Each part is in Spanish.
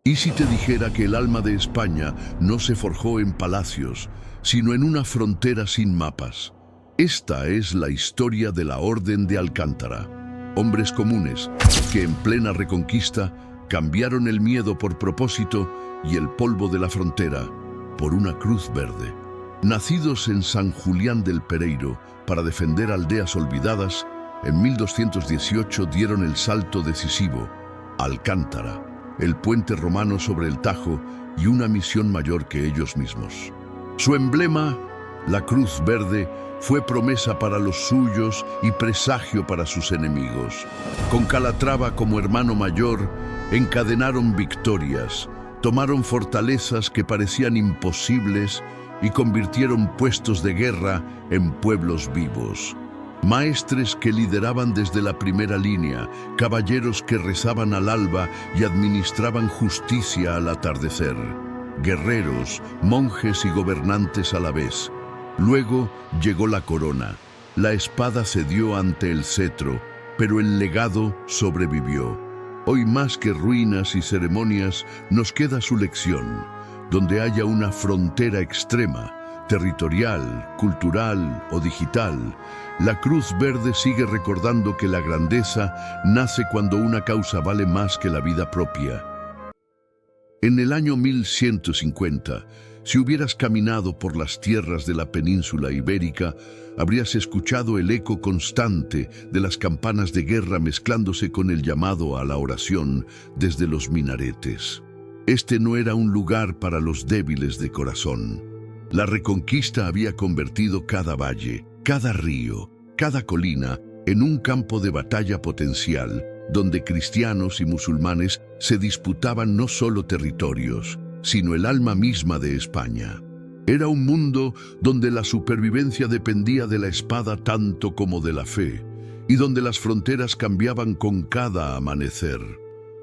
¿Y si te dijera que el alma de España no se forjó en palacios, sino en una frontera sin mapas? Esta es la historia de la Orden de Alcántara. Hombres comunes que en plena Reconquista cambiaron el miedo por propósito y el polvo de la frontera por una cruz verde. Nacidos en San Julián del Pereiro para defender aldeas olvidadas, en 1218 dieron el salto decisivo a Alcántara, el puente romano sobre el Tajo y una misión mayor que ellos mismos. Su emblema, la cruz verde, fue promesa para los suyos y presagio para sus enemigos. Con Calatrava como hermano mayor, encadenaron victorias, tomaron fortalezas que parecían imposibles y convirtieron puestos de guerra en pueblos vivos. Maestres que lideraban desde la primera línea, caballeros que rezaban al alba y administraban justicia al atardecer. Guerreros, monjes y gobernantes a la vez. Luego llegó la corona. La espada cedió ante el cetro, pero el legado sobrevivió. Hoy más que ruinas y ceremonias, nos queda su lección. Donde haya una frontera extrema, territorial, cultural o digital, la Cruz Verde sigue recordando que la grandeza nace cuando una causa vale más que la vida propia. En el año 1150, si hubieras caminado por las tierras de la península ibérica, habrías escuchado el eco constante de las campanas de guerra mezclándose con el llamado a la oración desde los minaretes. Este no era un lugar para los débiles de corazón. La Reconquista había convertido cada valle, cada río, cada colina en un campo de batalla potencial, donde cristianos y musulmanes se disputaban no solo territorios, sino el alma misma de España. Era un mundo donde la supervivencia dependía de la espada tanto como de la fe, y donde las fronteras cambiaban con cada amanecer.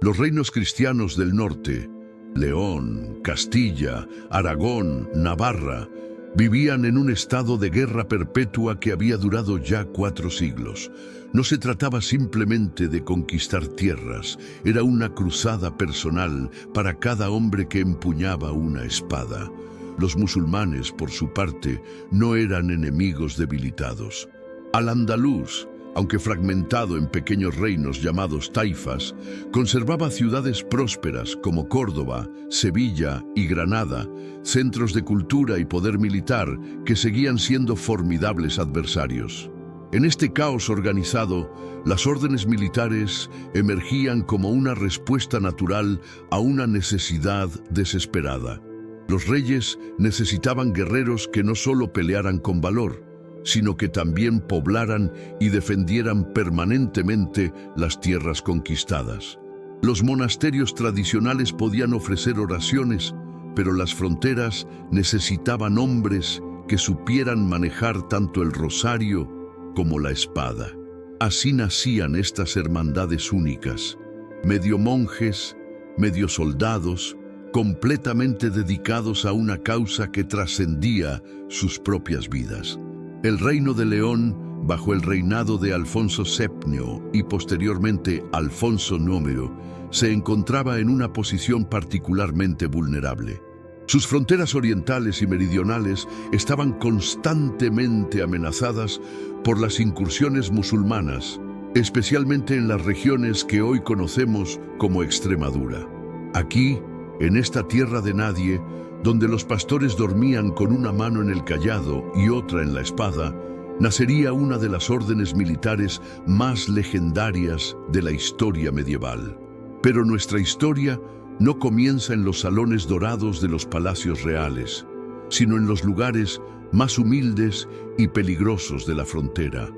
Los reinos cristianos del norte, León, Castilla, Aragón, Navarra, vivían en un estado de guerra perpetua que había durado ya 4 siglos. No se trataba simplemente de conquistar tierras, era una cruzada personal para cada hombre que empuñaba una espada. Los musulmanes, por su parte, no eran enemigos debilitados. Al-Andalus, aunque fragmentado en pequeños reinos llamados taifas, conservaba ciudades prósperas como Córdoba, Sevilla y Granada, centros de cultura y poder militar que seguían siendo formidables adversarios. En este caos organizado, las órdenes militares emergían como una respuesta natural a una necesidad desesperada. Los reyes necesitaban guerreros que no solo pelearan con valor, sino que también poblaran y defendieran permanentemente las tierras conquistadas. Los monasterios tradicionales podían ofrecer oraciones, pero las fronteras necesitaban hombres que supieran manejar tanto el rosario como la espada. Así nacían estas hermandades únicas, medio monjes, medio soldados, completamente dedicados a una causa que trascendía sus propias vidas. El Reino de León, bajo el reinado de Alfonso VII y posteriormente Alfonso IX, se encontraba en una posición particularmente vulnerable. Sus fronteras orientales y meridionales estaban constantemente amenazadas por las incursiones musulmanas, especialmente en las regiones que hoy conocemos como Extremadura. Aquí, en esta tierra de nadie, donde los pastores dormían con una mano en el cayado y otra en la espada, nacería una de las órdenes militares más legendarias de la historia medieval. Pero nuestra historia no comienza en los salones dorados de los palacios reales, sino en los lugares más humildes y peligrosos de la frontera.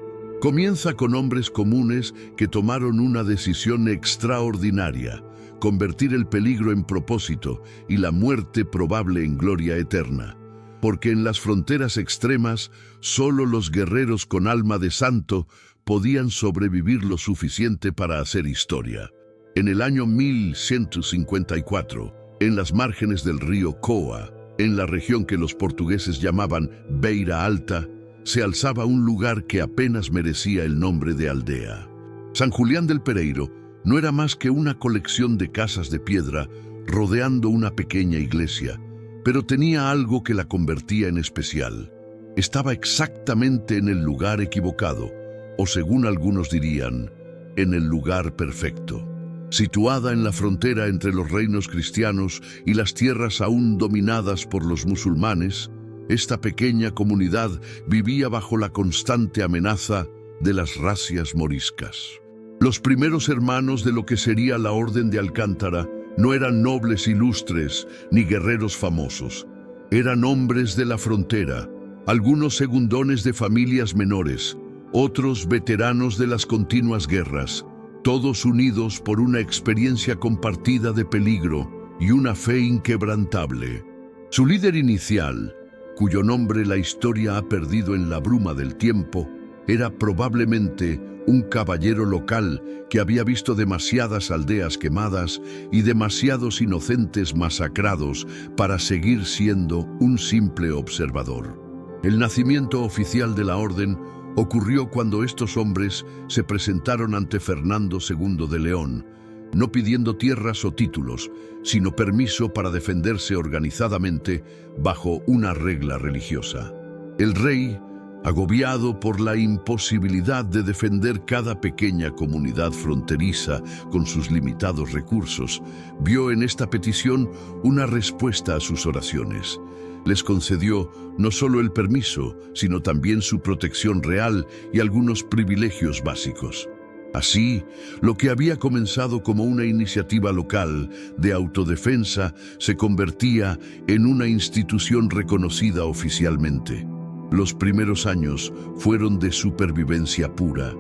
Comienza con hombres comunes que tomaron una decisión extraordinaria: convertir el peligro en propósito y la muerte probable en gloria eterna. Porque en las fronteras extremas, solo los guerreros con alma de santo podían sobrevivir lo suficiente para hacer historia. En el año 1154, en las márgenes del río Coa, en la región que los portugueses llamaban Beira Alta, se alzaba un lugar que apenas merecía el nombre de aldea. San Julián del Pereiro no era más que una colección de casas de piedra rodeando una pequeña iglesia, pero tenía algo que la convertía en especial. Estaba exactamente en el lugar equivocado, o según algunos dirían, en el lugar perfecto. Situada en la frontera entre los reinos cristianos y las tierras aún dominadas por los musulmanes, esta pequeña comunidad vivía bajo la constante amenaza de las razias moriscas. Los primeros hermanos de lo que sería la Orden de Alcántara no eran nobles ilustres ni guerreros famosos. Eran hombres de la frontera, algunos segundones de familias menores, otros veteranos de las continuas guerras, todos unidos por una experiencia compartida de peligro y una fe inquebrantable. Su líder inicial, cuyo nombre la historia ha perdido en la bruma del tiempo, era probablemente un caballero local que había visto demasiadas aldeas quemadas y demasiados inocentes masacrados para seguir siendo un simple observador. El nacimiento oficial de la orden ocurrió cuando estos hombres se presentaron ante Fernando II de León, no pidiendo tierras o títulos, sino permiso para defenderse organizadamente bajo una regla religiosa. El rey, agobiado por la imposibilidad de defender cada pequeña comunidad fronteriza con sus limitados recursos, vio en esta petición una respuesta a sus oraciones. Les concedió no solo el permiso, sino también su protección real y algunos privilegios básicos. Así, lo que había comenzado como una iniciativa local de autodefensa se convertía en una institución reconocida oficialmente. Los primeros años fueron de supervivencia pura.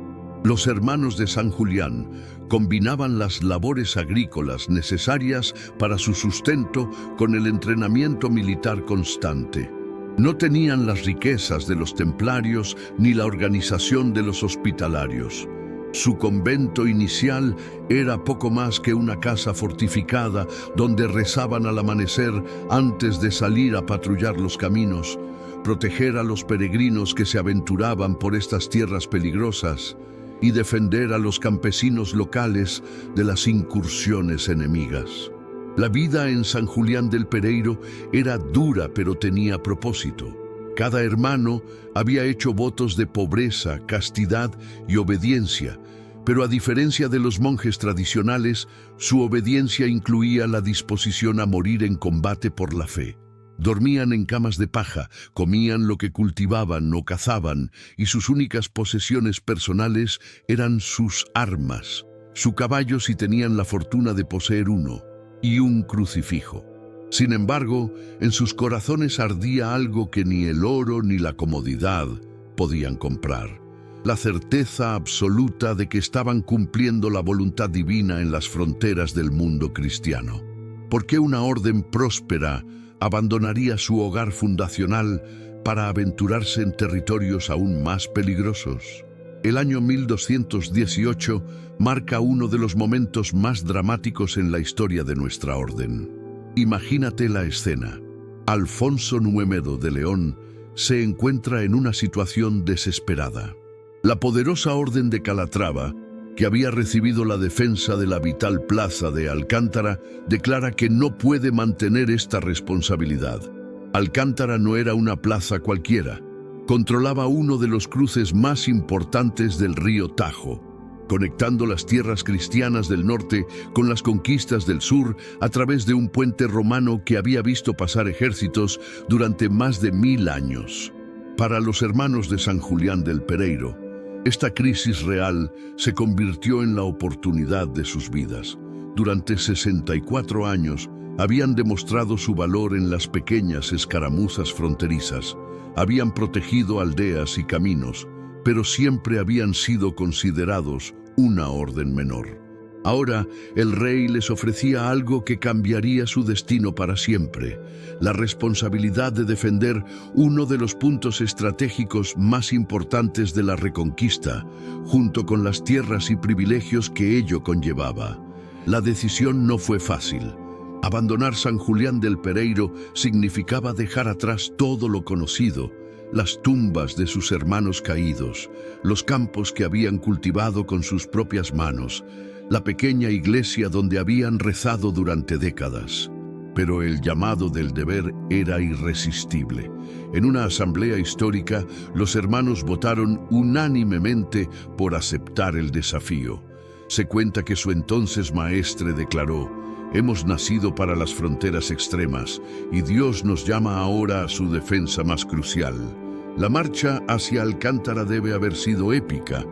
Los hermanos de San Julián combinaban las labores agrícolas necesarias para su sustento con el entrenamiento militar constante. No tenían las riquezas de los templarios ni la organización de los hospitalarios. Su convento inicial era poco más que una casa fortificada donde rezaban al amanecer antes de salir a patrullar los caminos, proteger a los peregrinos que se aventuraban por estas tierras peligrosas y defender a los campesinos locales de las incursiones enemigas. La vida en San Julián del Pereiro era dura, pero tenía propósito. Cada hermano había hecho votos de pobreza, castidad y obediencia, pero a diferencia de los monjes tradicionales, su obediencia incluía la disposición a morir en combate por la fe. Dormían en camas de paja, comían lo que cultivaban o cazaban, y sus únicas posesiones personales eran sus armas, su caballo si tenían la fortuna de poseer uno, y un crucifijo. Sin embargo, en sus corazones ardía algo que ni el oro ni la comodidad podían comprar: la certeza absoluta de que estaban cumpliendo la voluntad divina en las fronteras del mundo cristiano. ¿Por qué una orden próspera abandonaría su hogar fundacional para aventurarse en territorios aún más peligrosos? El año 1218 marca uno de los momentos más dramáticos en la historia de nuestra orden. Imagínate la escena. Alfonso IX de León se encuentra en una situación desesperada. La poderosa Orden de Calatrava, que había recibido la defensa de la vital plaza de Alcántara, declara que no puede mantener esta responsabilidad. Alcántara no era una plaza cualquiera. Controlaba uno de los cruces más importantes del río Tajo, conectando las tierras cristianas del norte con las conquistas del sur a través de un puente romano que había visto pasar ejércitos durante más de 1000 años. Para los hermanos de San Julián del Pereiro, esta crisis real se convirtió en la oportunidad de sus vidas. Durante 64 años habían demostrado su valor en las pequeñas escaramuzas fronterizas, habían protegido aldeas y caminos, pero siempre habían sido considerados una orden menor. Ahora el rey les ofrecía algo que cambiaría su destino para siempre: la responsabilidad de defender uno de los puntos estratégicos más importantes de la Reconquista, junto con las tierras y privilegios que ello conllevaba. La decisión no fue fácil. Abandonar San Julián del Pereiro significaba dejar atrás todo lo conocido: las tumbas de sus hermanos caídos, los campos que habían cultivado con sus propias manos, la pequeña iglesia donde habían rezado durante décadas. Pero el llamado del deber era irresistible. En una asamblea histórica, los hermanos votaron unánimemente por aceptar el desafío. Se cuenta que su entonces maestre declaró: «Hemos nacido para las fronteras extremas y Dios nos llama ahora a su defensa más crucial». La marcha hacia Alcántara debe haber sido épica.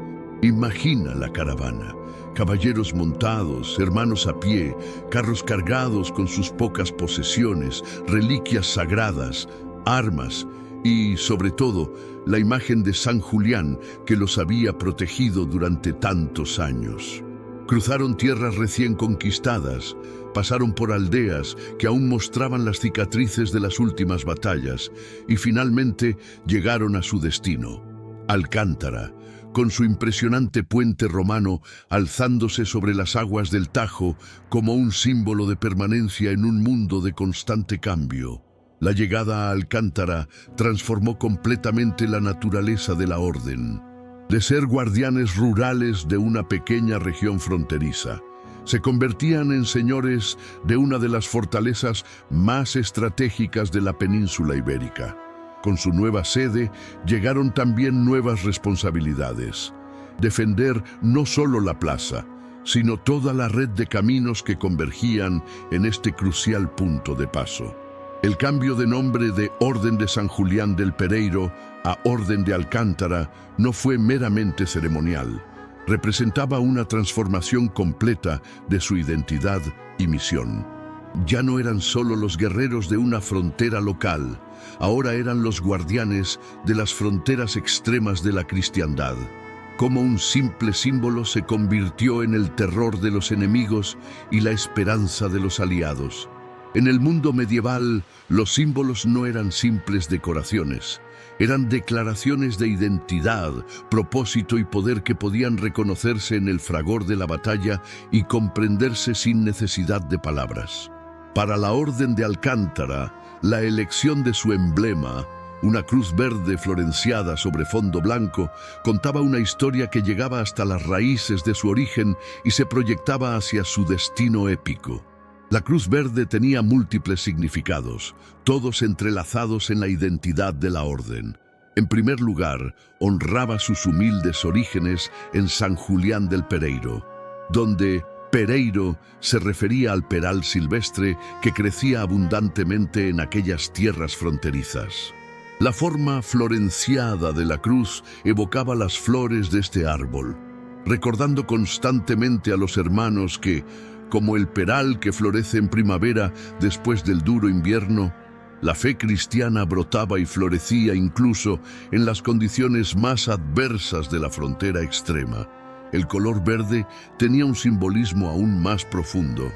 Imagina la caravana. Caballeros montados, hermanos a pie, carros cargados con sus pocas posesiones, reliquias sagradas, armas y, sobre todo, la imagen de San Julián que los había protegido durante tantos años. Cruzaron tierras recién conquistadas, pasaron por aldeas que aún mostraban las cicatrices de las últimas batallas y finalmente llegaron a su destino, Alcántara, con su impresionante puente romano alzándose sobre las aguas del Tajo como un símbolo de permanencia en un mundo de constante cambio. La llegada a Alcántara transformó completamente la naturaleza de la orden. De ser guardianes rurales de una pequeña región fronteriza, se convertían en señores de una de las fortalezas más estratégicas de la península ibérica. Con su nueva sede llegaron también nuevas responsabilidades. Defender no solo la plaza, sino toda la red de caminos que convergían en este crucial punto de paso. El cambio de nombre de Orden de San Julián del Pereiro a Orden de Alcántara no fue meramente ceremonial. Representaba una transformación completa de su identidad y misión. Ya no eran solo los guerreros de una frontera local, ahora eran los guardianes de las fronteras extremas de la cristiandad. Como un simple símbolo se convirtió en el terror de los enemigos y la esperanza de los aliados. En el mundo medieval, los símbolos no eran simples decoraciones. Eran declaraciones de identidad, propósito y poder que podían reconocerse en el fragor de la batalla y comprenderse sin necesidad de palabras. Para la Orden de Alcántara, la elección de su emblema, una cruz verde florenciada sobre fondo blanco, contaba una historia que llegaba hasta las raíces de su origen y se proyectaba hacia su destino épico. La cruz verde tenía múltiples significados, todos entrelazados en la identidad de la orden. En primer lugar, honraba sus humildes orígenes en San Julián del Pereiro, donde Pereiro se refería al peral silvestre que crecía abundantemente en aquellas tierras fronterizas. La forma florenciada de la cruz evocaba las flores de este árbol, recordando constantemente a los hermanos que, como el peral que florece en primavera después del duro invierno, la fe cristiana brotaba y florecía incluso en las condiciones más adversas de la frontera extrema. El color verde tenía un simbolismo aún más profundo.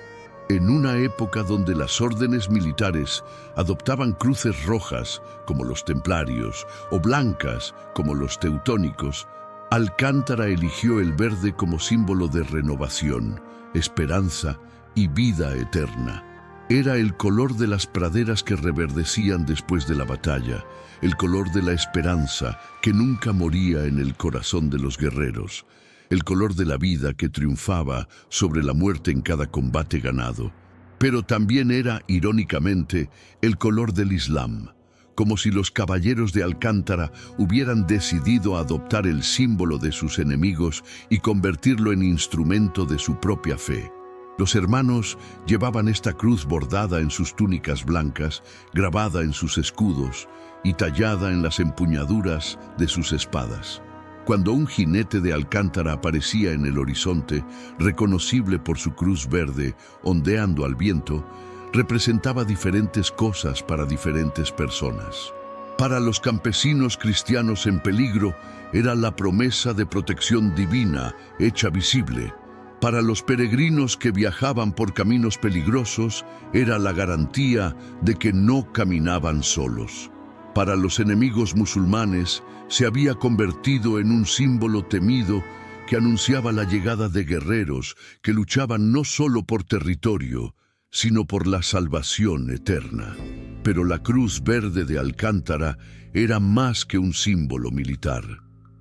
En una época donde las órdenes militares adoptaban cruces rojas, como los templarios, o blancas, como los teutónicos, Alcántara eligió el verde como símbolo de renovación, esperanza y vida eterna. Era el color de las praderas que reverdecían después de la batalla, el color de la esperanza que nunca moría en el corazón de los guerreros, el color de la vida que triunfaba sobre la muerte en cada combate ganado. Pero también era, irónicamente, el color del Islam, como si los caballeros de Alcántara hubieran decidido adoptar el símbolo de sus enemigos y convertirlo en instrumento de su propia fe. Los hermanos llevaban esta cruz bordada en sus túnicas blancas, grabada en sus escudos y tallada en las empuñaduras de sus espadas. Cuando un jinete de Alcántara aparecía en el horizonte, reconocible por su cruz verde, ondeando al viento, representaba diferentes cosas para diferentes personas. Para los campesinos cristianos en peligro, era la promesa de protección divina hecha visible. Para los peregrinos que viajaban por caminos peligrosos, era la garantía de que no caminaban solos. Para los enemigos musulmanes, se había convertido en un símbolo temido que anunciaba la llegada de guerreros que luchaban no solo por territorio, sino por la salvación eterna. Pero la cruz verde de Alcántara era más que un símbolo militar.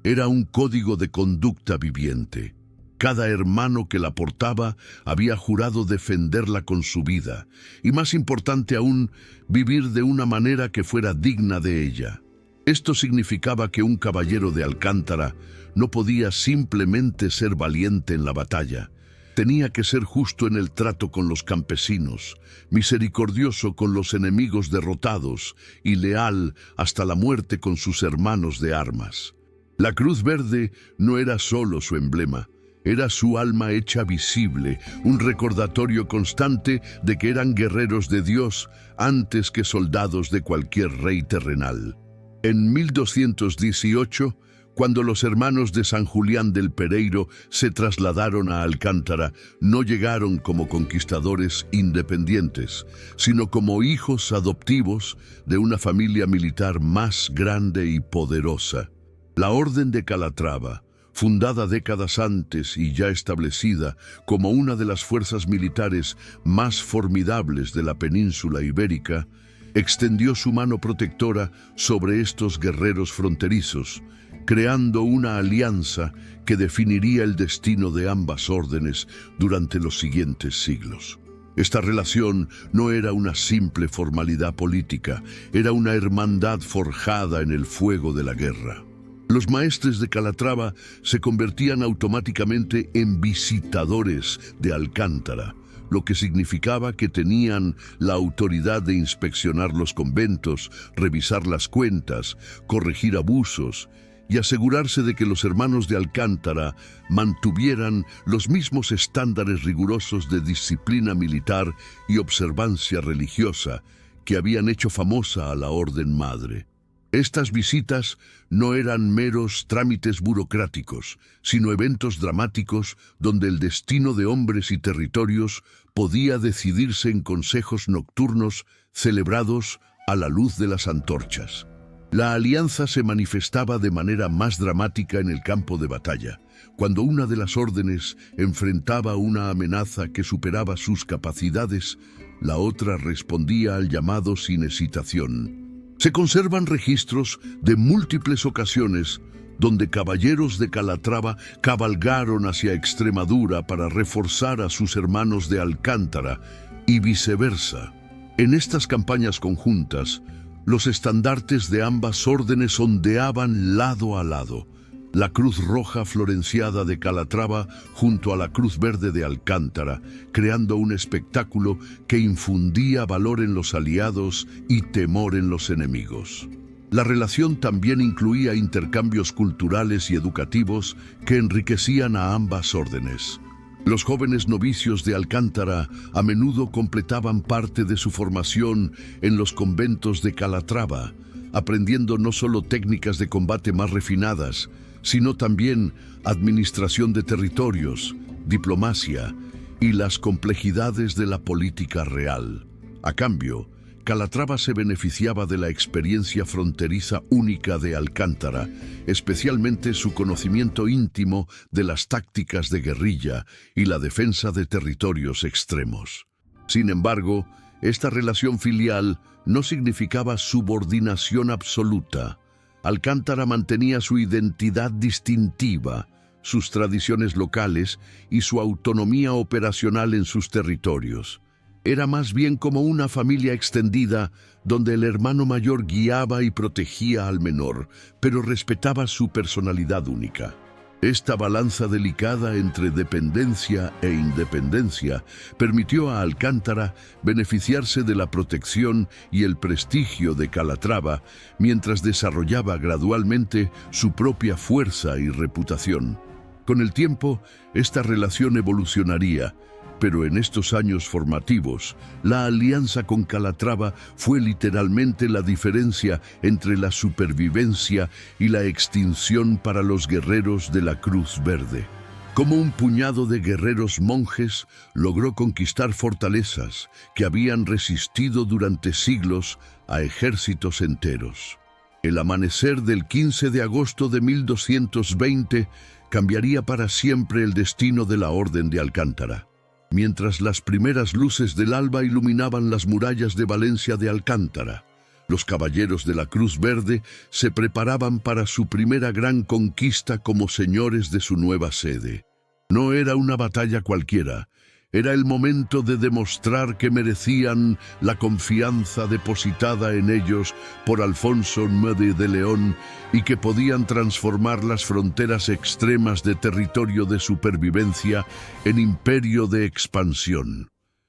Era un código de conducta viviente. Cada hermano que la portaba había jurado defenderla con su vida, y más importante aún, vivir de una manera que fuera digna de ella. Esto significaba que un caballero de Alcántara no podía simplemente ser valiente en la batalla. Tenía que ser justo en el trato con los campesinos, misericordioso con los enemigos derrotados y leal hasta la muerte con sus hermanos de armas. La Cruz Verde no era solo su emblema, era su alma hecha visible, un recordatorio constante de que eran guerreros de Dios antes que soldados de cualquier rey terrenal. En 1218, cuando los hermanos de San Julián del Pereiro se trasladaron a Alcántara, no llegaron como conquistadores independientes, sino como hijos adoptivos de una familia militar más grande y poderosa. La Orden de Calatrava, fundada décadas antes y ya establecida como una de las fuerzas militares más formidables de la península ibérica, extendió su mano protectora sobre estos guerreros fronterizos, creando una alianza que definiría el destino de ambas órdenes durante los siguientes siglos. Esta relación no era una simple formalidad política, era una hermandad forjada en el fuego de la guerra. Los maestres de Calatrava se convertían automáticamente en visitadores de Alcántara, lo que significaba que tenían la autoridad de inspeccionar los conventos, revisar las cuentas, corregir abusos y asegurarse de que los hermanos de Alcántara mantuvieran los mismos estándares rigurosos de disciplina militar y observancia religiosa que habían hecho famosa a la Orden Madre. Estas visitas no eran meros trámites burocráticos, sino eventos dramáticos donde el destino de hombres y territorios podía decidirse en consejos nocturnos celebrados a la luz de las antorchas. La alianza se manifestaba de manera más dramática en el campo de batalla, cuando una de las órdenes enfrentaba una amenaza que superaba sus capacidades, la otra respondía al llamado sin hesitación. Se conservan registros de múltiples ocasiones donde caballeros de Calatrava cabalgaron hacia Extremadura para reforzar a sus hermanos de Alcántara y viceversa. En estas campañas conjuntas, los estandartes de ambas órdenes ondeaban lado a lado. La Cruz Roja florenciada de Calatrava junto a la Cruz Verde de Alcántara, creando un espectáculo que infundía valor en los aliados y temor en los enemigos. La relación también incluía intercambios culturales y educativos que enriquecían a ambas órdenes. Los jóvenes novicios de Alcántara a menudo completaban parte de su formación en los conventos de Calatrava, aprendiendo no solo técnicas de combate más refinadas, sino también administración de territorios, diplomacia y las complejidades de la política real. A cambio, Calatrava se beneficiaba de la experiencia fronteriza única de Alcántara, especialmente su conocimiento íntimo de las tácticas de guerrilla y la defensa de territorios extremos. Sin embargo, esta relación filial no significaba subordinación absoluta. Alcántara mantenía su identidad distintiva, sus tradiciones locales y su autonomía operacional en sus territorios. Era más bien como una familia extendida donde el hermano mayor guiaba y protegía al menor, pero respetaba su personalidad única. Esta balanza delicada entre dependencia e independencia permitió a Alcántara beneficiarse de la protección y el prestigio de Calatrava mientras desarrollaba gradualmente su propia fuerza y reputación. Con el tiempo, esta relación evolucionaría, pero en estos años formativos, la alianza con Calatrava fue literalmente la diferencia entre la supervivencia y la extinción para los guerreros de la Cruz Verde. Como un puñado de guerreros monjes, logró conquistar fortalezas que habían resistido durante siglos a ejércitos enteros. El amanecer del 15 de agosto de 1220 cambiaría para siempre el destino de la Orden de Alcántara. Mientras las primeras luces del alba iluminaban las murallas de Valencia de Alcántara, los caballeros de la Cruz Verde se preparaban para su primera gran conquista como señores de su nueva sede. No era una batalla cualquiera. Era el momento de demostrar que merecían la confianza depositada en ellos por Alfonso IX de León y que podían transformar las fronteras extremas de territorio de supervivencia en imperio de expansión.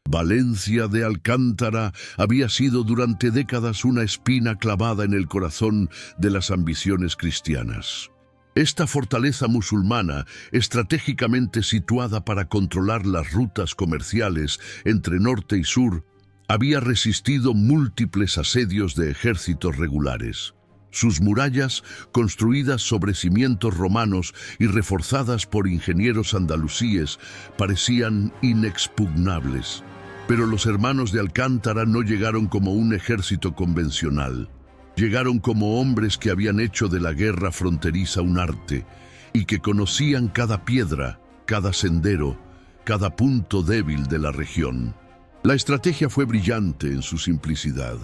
Valencia de Alcántara había sido durante décadas una espina clavada en el corazón de las ambiciones cristianas. Esta fortaleza musulmana, estratégicamente situada para controlar las rutas comerciales entre norte y sur, había resistido múltiples asedios de ejércitos regulares. Sus murallas, construidas sobre cimientos romanos y reforzadas por ingenieros andalusíes, parecían inexpugnables. Pero los hermanos de Alcántara no llegaron como un ejército convencional. Llegaron como hombres que habían hecho de la guerra fronteriza un arte y que conocían cada piedra, cada sendero, cada punto débil de la región. La estrategia fue brillante en su simplicidad.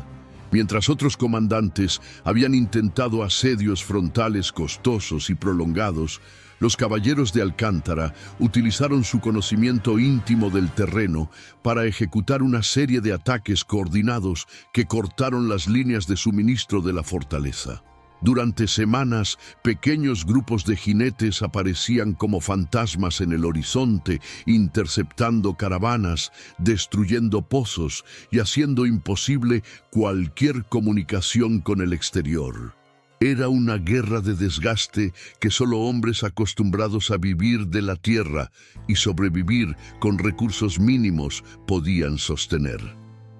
Mientras otros comandantes habían intentado asedios frontales costosos y prolongados, los caballeros de Alcántara utilizaron su conocimiento íntimo del terreno para ejecutar una serie de ataques coordinados que cortaron las líneas de suministro de la fortaleza. Durante semanas, pequeños grupos de jinetes aparecían como fantasmas en el horizonte, interceptando caravanas, destruyendo pozos y haciendo imposible cualquier comunicación con el exterior. Era una guerra de desgaste que solo hombres acostumbrados a vivir de la tierra y sobrevivir con recursos mínimos podían sostener.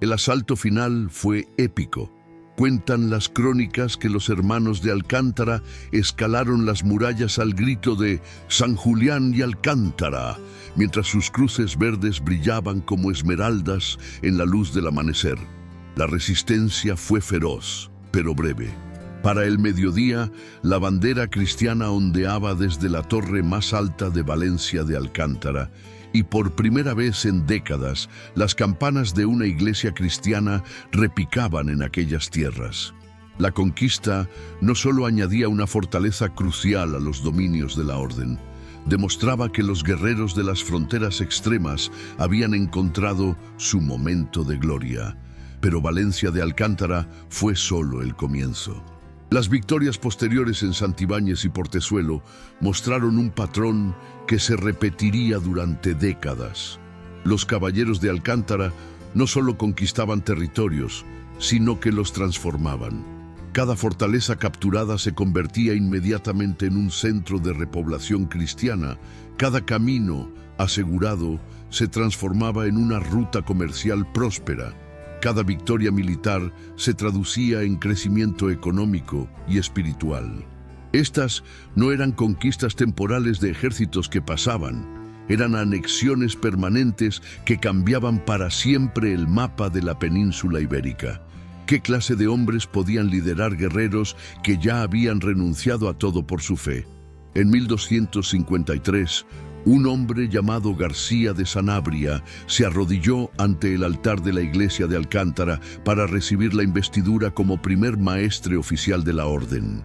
El asalto final fue épico. Cuentan las crónicas que los hermanos de Alcántara escalaron las murallas al grito de «San Julián y Alcántara», mientras sus cruces verdes brillaban como esmeraldas en la luz del amanecer. La resistencia fue feroz, pero breve. Para el mediodía, la bandera cristiana ondeaba desde la torre más alta de Valencia de Alcántara, y por primera vez en décadas, las campanas de una iglesia cristiana repicaban en aquellas tierras. La conquista no solo añadía una fortaleza crucial a los dominios de la orden, demostraba que los guerreros de las fronteras extremas habían encontrado su momento de gloria. Pero Valencia de Alcántara fue solo el comienzo. Las victorias posteriores en Santibáñez y Portezuelo mostraron un patrón que se repetiría durante décadas. Los caballeros de Alcántara no solo conquistaban territorios, sino que los transformaban. Cada fortaleza capturada se convertía inmediatamente en un centro de repoblación cristiana. Cada camino asegurado se transformaba en una ruta comercial próspera. Cada victoria militar se traducía en crecimiento económico y espiritual. Estas no eran conquistas temporales de ejércitos que pasaban, eran anexiones permanentes que cambiaban para siempre el mapa de la península ibérica. ¿Qué clase de hombres podían liderar guerreros que ya habían renunciado a todo por su fe? En 1253, un hombre llamado García de Sanabria se arrodilló ante el altar de la iglesia de Alcántara para recibir la investidura como primer maestre oficial de la orden.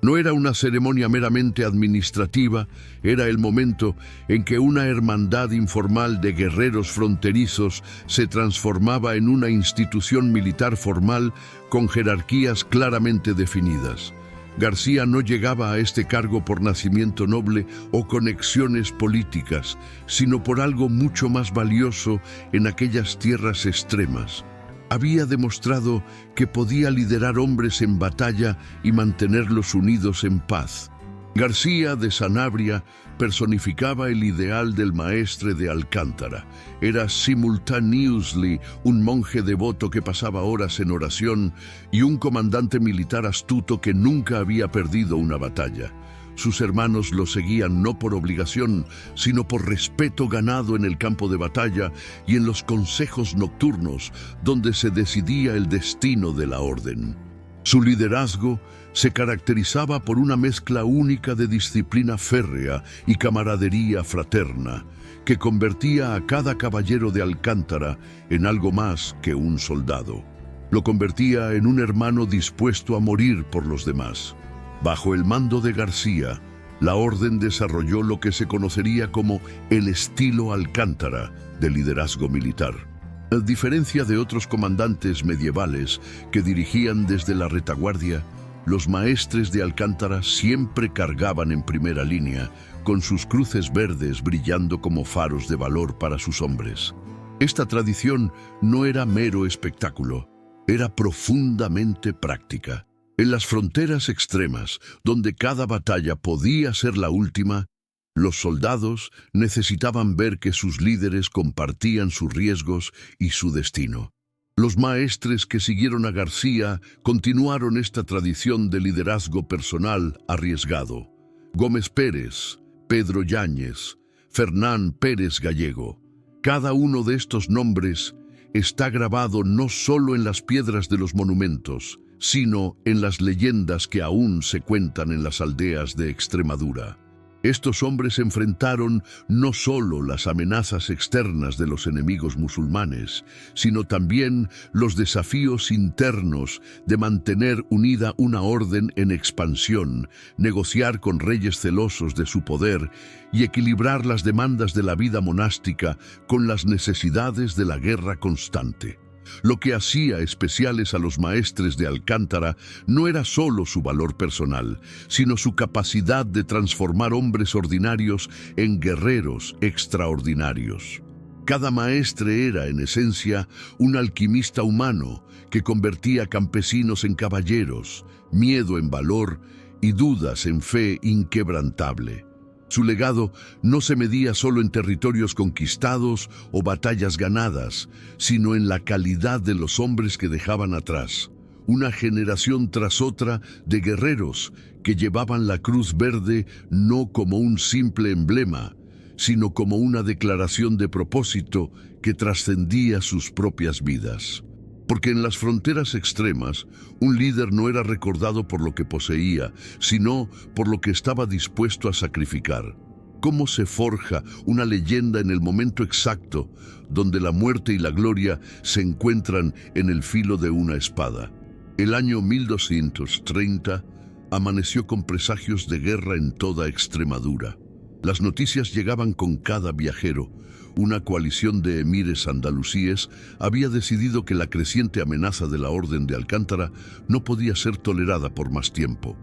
No era una ceremonia meramente administrativa, era el momento en que una hermandad informal de guerreros fronterizos se transformaba en una institución militar formal con jerarquías claramente definidas. García no llegaba a este cargo por nacimiento noble o conexiones políticas, sino por algo mucho más valioso en aquellas tierras extremas. Había demostrado que podía liderar hombres en batalla y mantenerlos unidos en paz. García de Sanabria personificaba el ideal del maestre de Alcántara. Era simultaneously un monje devoto que pasaba horas en oración y un comandante militar astuto que nunca había perdido una batalla. Sus hermanos lo seguían no por obligación, sino por respeto ganado en el campo de batalla y en los consejos nocturnos, donde se decidía el destino de la orden. Su liderazgo se caracterizaba por una mezcla única de disciplina férrea y camaradería fraterna, que convertía a cada caballero de Alcántara en algo más que un soldado. Lo convertía en un hermano dispuesto a morir por los demás. Bajo el mando de García, La orden desarrolló lo que se conocería como el estilo Alcántara de liderazgo militar. A diferencia de otros comandantes medievales que dirigían desde la retaguardia, los maestres de Alcántara siempre cargaban en primera línea, con sus cruces verdes brillando como faros de valor para sus hombres. Esta tradición no era mero espectáculo, era profundamente práctica. En las fronteras extremas, donde cada batalla podía ser la última, los soldados necesitaban ver que sus líderes compartían sus riesgos y su destino. Los maestres que siguieron a García continuaron esta tradición de liderazgo personal arriesgado. Gómez Pérez, Pedro Yáñez, Fernán Pérez Gallego. Cada uno de estos nombres está grabado no solo en las piedras de los monumentos, sino en las leyendas que aún se cuentan en las aldeas de Extremadura. Estos hombres enfrentaron no solo las amenazas externas de los enemigos musulmanes, sino también los desafíos internos de mantener unida una orden en expansión, negociar con reyes celosos de su poder y equilibrar las demandas de la vida monástica con las necesidades de la guerra constante. Lo que hacía especiales a los maestres de Alcántara no era solo su valor personal, sino su capacidad de transformar hombres ordinarios en guerreros extraordinarios. Cada maestre era, en esencia, un alquimista humano que convertía campesinos en caballeros, miedo en valor y dudas en fe inquebrantable. Su legado no se medía solo en territorios conquistados o batallas ganadas, sino en la calidad de los hombres que dejaban atrás. Una generación tras otra de guerreros que llevaban la cruz verde no como un simple emblema, sino como una declaración de propósito que trascendía sus propias vidas. Porque en las fronteras extremas, un líder no era recordado por lo que poseía, sino por lo que estaba dispuesto a sacrificar. ¿Cómo se forja una leyenda en el momento exacto, donde la muerte y la gloria se encuentran en el filo de una espada? El año 1230 amaneció con presagios de guerra en toda Extremadura. Las noticias llegaban con cada viajero. Una coalición de emires andalusíes había decidido que la creciente amenaza de la Orden de Alcántara no podía ser tolerada por más tiempo.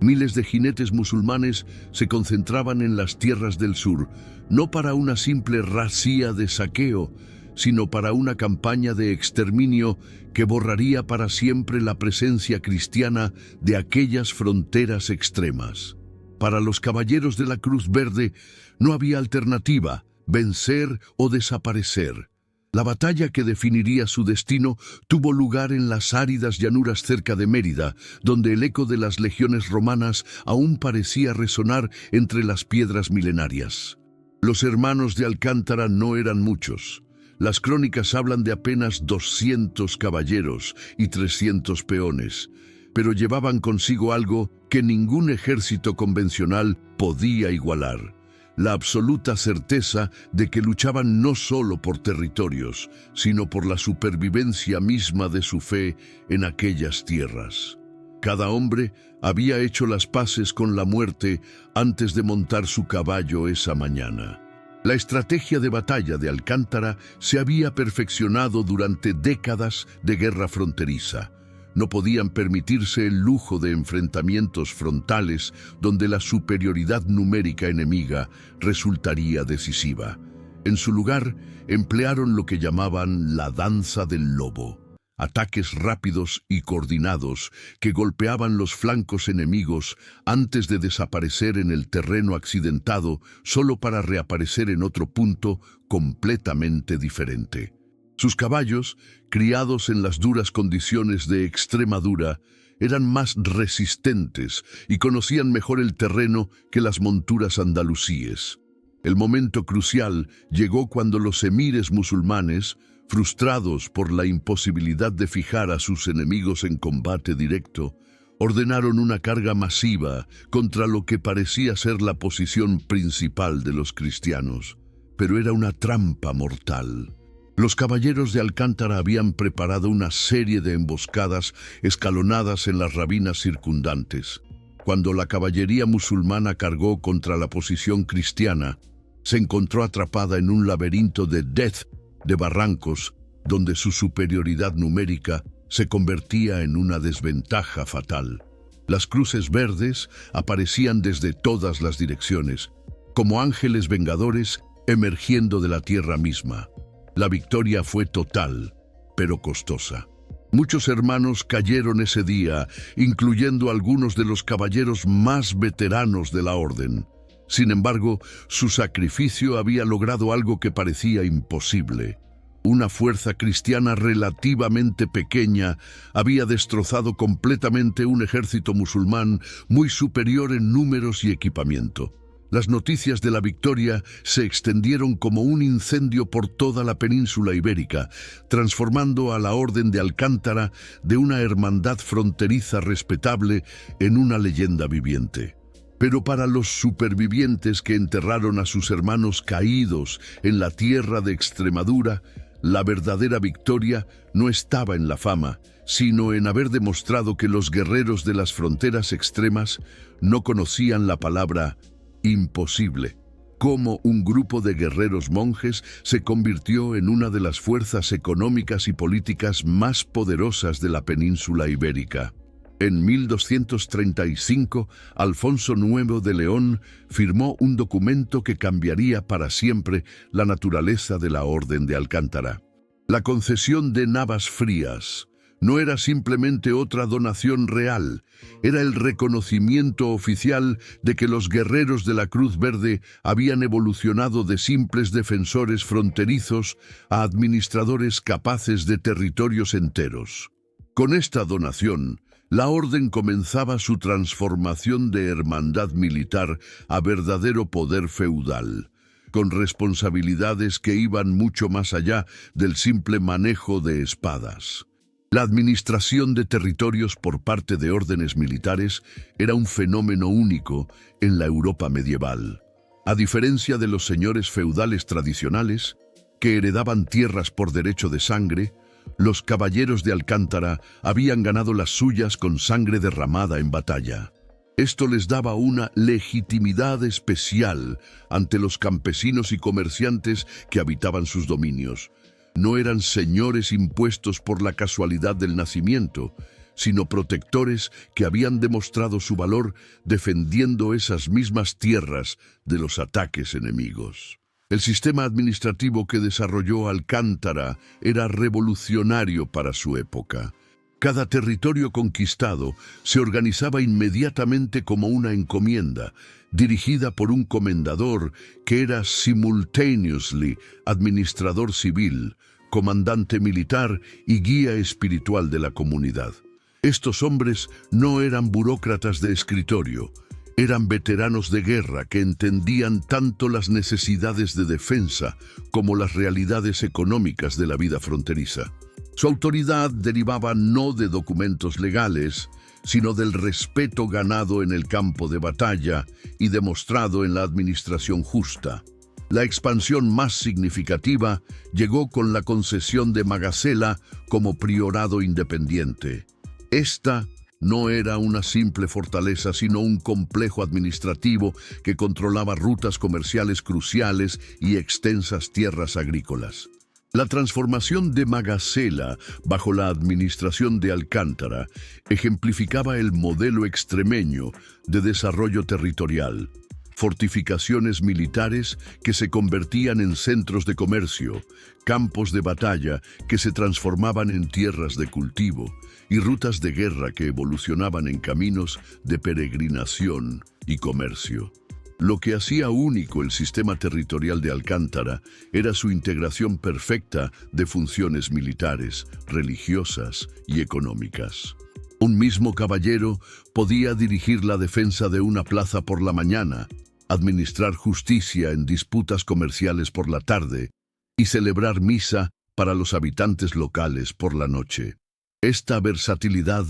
Miles de jinetes musulmanes se concentraban en las tierras del sur, no para una simple racía de saqueo, sino para una campaña de exterminio que borraría para siempre la presencia cristiana de aquellas fronteras extremas. Para los caballeros de la Cruz Verde no había alternativa: vencer o desaparecer. La batalla que definiría su destino tuvo lugar en las áridas llanuras cerca de Mérida, donde el eco de las legiones romanas aún parecía resonar entre las piedras milenarias. Los hermanos de Alcántara no eran muchos. Las crónicas hablan de apenas 200 caballeros y 300 peones, pero llevaban consigo algo que ningún ejército convencional podía igualar: la absoluta certeza de que luchaban no solo por territorios, sino por la supervivencia misma de su fe en aquellas tierras. Cada hombre había hecho las paces con la muerte antes de montar su caballo esa mañana. La estrategia de batalla de Alcántara se había perfeccionado durante décadas de guerra fronteriza. No podían permitirse el lujo de enfrentamientos frontales donde la superioridad numérica enemiga resultaría decisiva. En su lugar, emplearon lo que llamaban la danza del lobo. Ataques rápidos y coordinados que golpeaban los flancos enemigos antes de desaparecer en el terreno accidentado solo para reaparecer en otro punto completamente diferente. Sus caballos, criados en las duras condiciones de Extremadura, eran más resistentes y conocían mejor el terreno que las monturas andalusíes. El momento crucial llegó cuando los emires musulmanes, frustrados por la imposibilidad de fijar a sus enemigos en combate directo, ordenaron una carga masiva contra lo que parecía ser la posición principal de los cristianos. Pero era una trampa mortal. Los caballeros de Alcántara habían preparado una serie de emboscadas escalonadas en las ravinas circundantes. Cuando la caballería musulmana cargó contra la posición cristiana, se encontró atrapada en un laberinto de barrancos, donde su superioridad numérica se convertía en una desventaja fatal. Las cruces verdes aparecían desde todas las direcciones, como ángeles vengadores emergiendo de la tierra misma. La victoria fue total, pero costosa. Muchos hermanos cayeron ese día, incluyendo algunos de los caballeros más veteranos de la orden. Sin embargo, su sacrificio había logrado algo que parecía imposible. Una fuerza cristiana relativamente pequeña había destrozado completamente un ejército musulmán muy superior en números y equipamiento. Las noticias de la victoria se extendieron como un incendio por toda la península ibérica, transformando a la Orden de Alcántara de una hermandad fronteriza respetable en una leyenda viviente. Pero para los supervivientes que enterraron a sus hermanos caídos en la tierra de Extremadura, la verdadera victoria no estaba en la fama, sino en haber demostrado que los guerreros de las fronteras extremas no conocían la palabra imposible. Cómo un grupo de guerreros monjes se convirtió en una de las fuerzas económicas y políticas más poderosas de la península ibérica. En 1235, Alfonso IX de León firmó un documento que cambiaría para siempre la naturaleza de la Orden de Alcántara. La concesión de Navas Frías no era simplemente otra donación real, era el reconocimiento oficial de que los guerreros de la Cruz Verde habían evolucionado de simples defensores fronterizos a administradores capaces de territorios enteros. Con esta donación, la orden comenzaba su transformación de hermandad militar a verdadero poder feudal, con responsabilidades que iban mucho más allá del simple manejo de espadas. La administración de territorios por parte de órdenes militares era un fenómeno único en la Europa medieval. A diferencia de los señores feudales tradicionales, que heredaban tierras por derecho de sangre, los caballeros de Alcántara habían ganado las suyas con sangre derramada en batalla. Esto les daba una legitimidad especial ante los campesinos y comerciantes que habitaban sus dominios. No eran señores impuestos por la casualidad del nacimiento, sino protectores que habían demostrado su valor defendiendo esas mismas tierras de los ataques enemigos. El sistema administrativo que desarrolló Alcántara era revolucionario para su época. Cada territorio conquistado se organizaba inmediatamente como una encomienda, dirigida por un comendador que era simultaneously administrador civil, comandante militar y guía espiritual de la comunidad. Estos hombres no eran burócratas de escritorio, eran veteranos de guerra que entendían tanto las necesidades de defensa como las realidades económicas de la vida fronteriza. Su autoridad derivaba no de documentos legales, sino del respeto ganado en el campo de batalla y demostrado en la administración justa. La expansión más significativa llegó con la concesión de Magasela como priorado independiente. Esta no era una simple fortaleza, sino un complejo administrativo que controlaba rutas comerciales cruciales y extensas tierras agrícolas. La transformación de Magasela bajo la administración de Alcántara ejemplificaba el modelo extremeño de desarrollo territorial. Fortificaciones militares que se convertían en centros de comercio, campos de batalla que se transformaban en tierras de cultivo y rutas de guerra que evolucionaban en caminos de peregrinación y comercio. Lo que hacía único el sistema territorial de Alcántara era su integración perfecta de funciones militares, religiosas y económicas. Un mismo caballero podía dirigir la defensa de una plaza por la mañana, administrar justicia en disputas comerciales por la tarde y celebrar misa para los habitantes locales por la noche. Esta versatilidad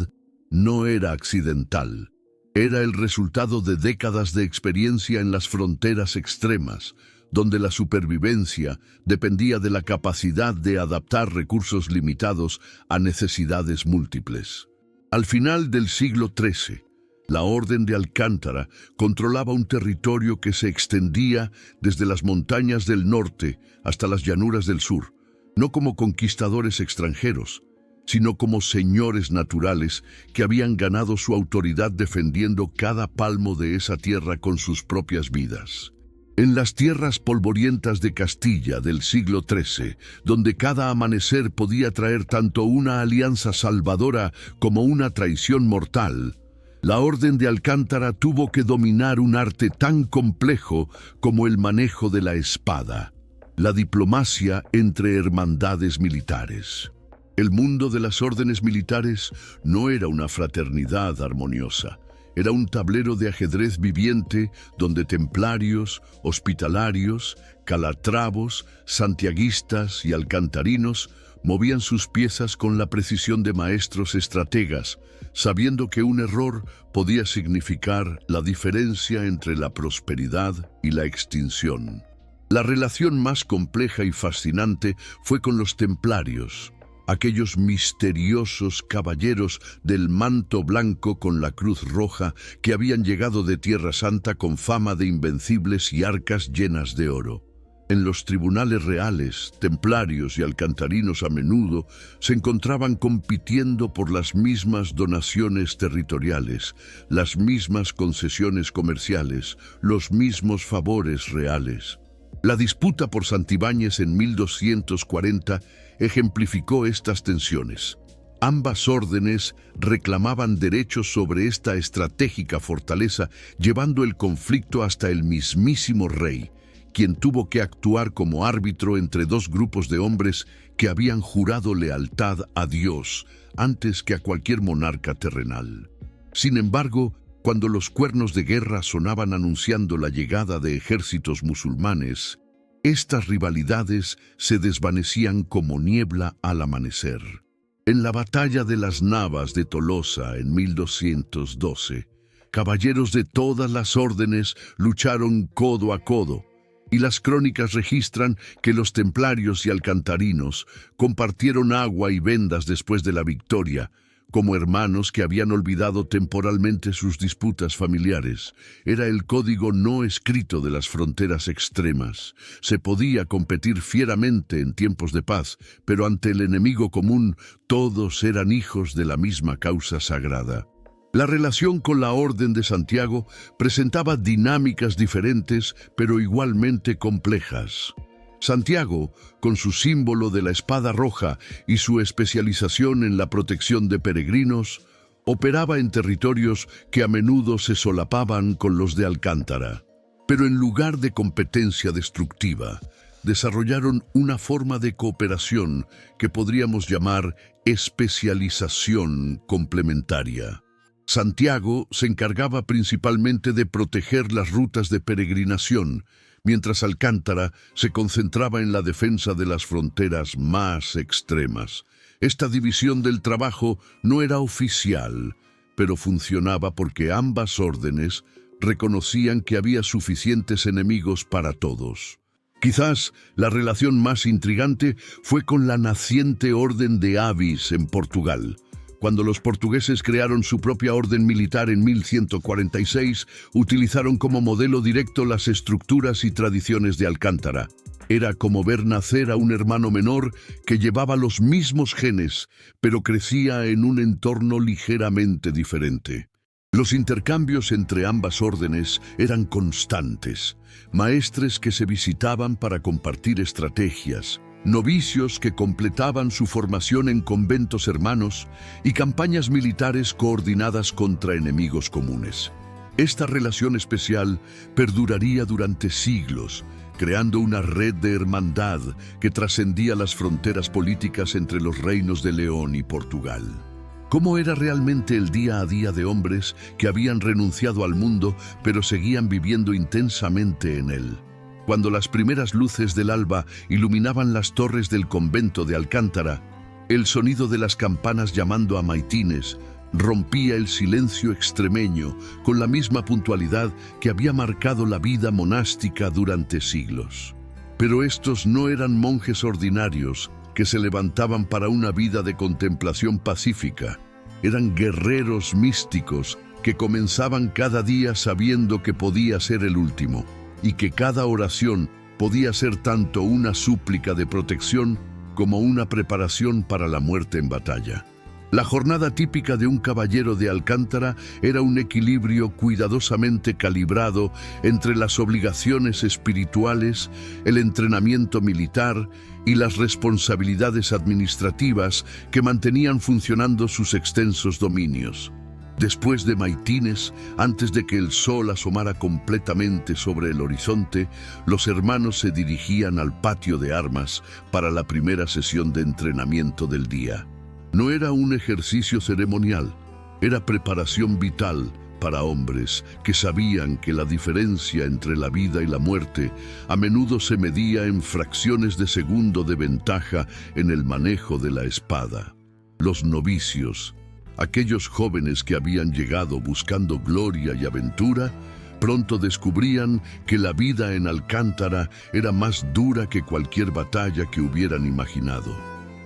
no era accidental. Era el resultado de décadas de experiencia en las fronteras extremas, donde la supervivencia dependía de la capacidad de adaptar recursos limitados a necesidades múltiples. Al final del siglo XIII, La Orden de Alcántara controlaba un territorio que se extendía desde las montañas del norte hasta las llanuras del sur, no como conquistadores extranjeros, sino como señores naturales que habían ganado su autoridad defendiendo cada palmo de esa tierra con sus propias vidas. En las tierras polvorientas de Castilla del siglo XIII, donde cada amanecer podía traer tanto una alianza salvadora como una traición mortal, la Orden de Alcántara tuvo que dominar un arte tan complejo como el manejo de la espada, la diplomacia entre hermandades militares. El mundo de las órdenes militares no era una fraternidad armoniosa. Era un tablero de ajedrez viviente donde templarios, hospitalarios, calatravos, santiaguistas y alcantarinos movían sus piezas con la precisión de maestros estrategas, sabiendo que un error podía significar la diferencia entre la prosperidad y la extinción. La relación más compleja y fascinante fue con los templarios, aquellos misteriosos caballeros del manto blanco con la cruz roja que habían llegado de Tierra Santa con fama de invencibles y arcas llenas de oro. En los tribunales reales, templarios y alcantarinos a menudo se encontraban compitiendo por las mismas donaciones territoriales, las mismas concesiones comerciales, los mismos favores reales. La disputa por Santibáñez en 1240 ejemplificó estas tensiones. Ambas órdenes reclamaban derechos sobre esta estratégica fortaleza, llevando el conflicto hasta el mismísimo rey, quien tuvo que actuar como árbitro entre dos grupos de hombres que habían jurado lealtad a Dios antes que a cualquier monarca terrenal. Sin embargo, cuando los cuernos de guerra sonaban anunciando la llegada de ejércitos musulmanes, estas rivalidades se desvanecían como niebla al amanecer. En la batalla de las Navas de Tolosa en 1212, caballeros de todas las órdenes lucharon codo a codo, y las crónicas registran que los templarios y alcantarinos compartieron agua y vendas después de la victoria, como hermanos que habían olvidado temporalmente sus disputas familiares. Era el código no escrito de las fronteras extremas. Se podía competir fieramente en tiempos de paz, pero ante el enemigo común todos eran hijos de la misma causa sagrada. La relación con la Orden de Santiago presentaba dinámicas diferentes, pero igualmente complejas. Santiago, con su símbolo de la espada roja y su especialización en la protección de peregrinos, operaba en territorios que a menudo se solapaban con los de Alcántara. Pero en lugar de competencia destructiva, desarrollaron una forma de cooperación que podríamos llamar especialización complementaria. Santiago se encargaba principalmente de proteger las rutas de peregrinación, mientras Alcántara se concentraba en la defensa de las fronteras más extremas. Esta división del trabajo no era oficial, pero funcionaba porque ambas órdenes reconocían que había suficientes enemigos para todos. Quizás la relación más intrigante fue con la naciente Orden de Avis en Portugal. Cuando los portugueses crearon su propia orden militar en 1146, utilizaron como modelo directo las estructuras y tradiciones de Alcántara. Era como ver nacer a un hermano menor que llevaba los mismos genes, pero crecía en un entorno ligeramente diferente. Los intercambios entre ambas órdenes eran constantes. Maestres que se visitaban para compartir estrategias, novicios que completaban su formación en conventos hermanos y campañas militares coordinadas contra enemigos comunes. Esta relación especial perduraría durante siglos, creando una red de hermandad que trascendía las fronteras políticas entre los reinos de León y Portugal. ¿Cómo era realmente el día a día de hombres que habían renunciado al mundo pero seguían viviendo intensamente en él? Cuando las primeras luces del alba iluminaban las torres del convento de Alcántara, el sonido de las campanas llamando a maitines rompía el silencio extremeño con la misma puntualidad que había marcado la vida monástica durante siglos. Pero estos no eran monjes ordinarios que se levantaban para una vida de contemplación pacífica. Eran guerreros místicos que comenzaban cada día sabiendo que podía ser el último y que cada oración podía ser tanto una súplica de protección como una preparación para la muerte en batalla. La jornada típica de un caballero de Alcántara era un equilibrio cuidadosamente calibrado entre las obligaciones espirituales, el entrenamiento militar y las responsabilidades administrativas que mantenían funcionando sus extensos dominios. Después de maitines, antes de que el sol asomara completamente sobre el horizonte, los hermanos se dirigían al patio de armas para la primera sesión de entrenamiento del día. No era un ejercicio ceremonial, era preparación vital para hombres que sabían que la diferencia entre la vida y la muerte a menudo se medía en fracciones de segundo de ventaja en el manejo de la espada. Los novicios, aquellos jóvenes que habían llegado buscando gloria y aventura, pronto descubrían que la vida en Alcántara era más dura que cualquier batalla que hubieran imaginado.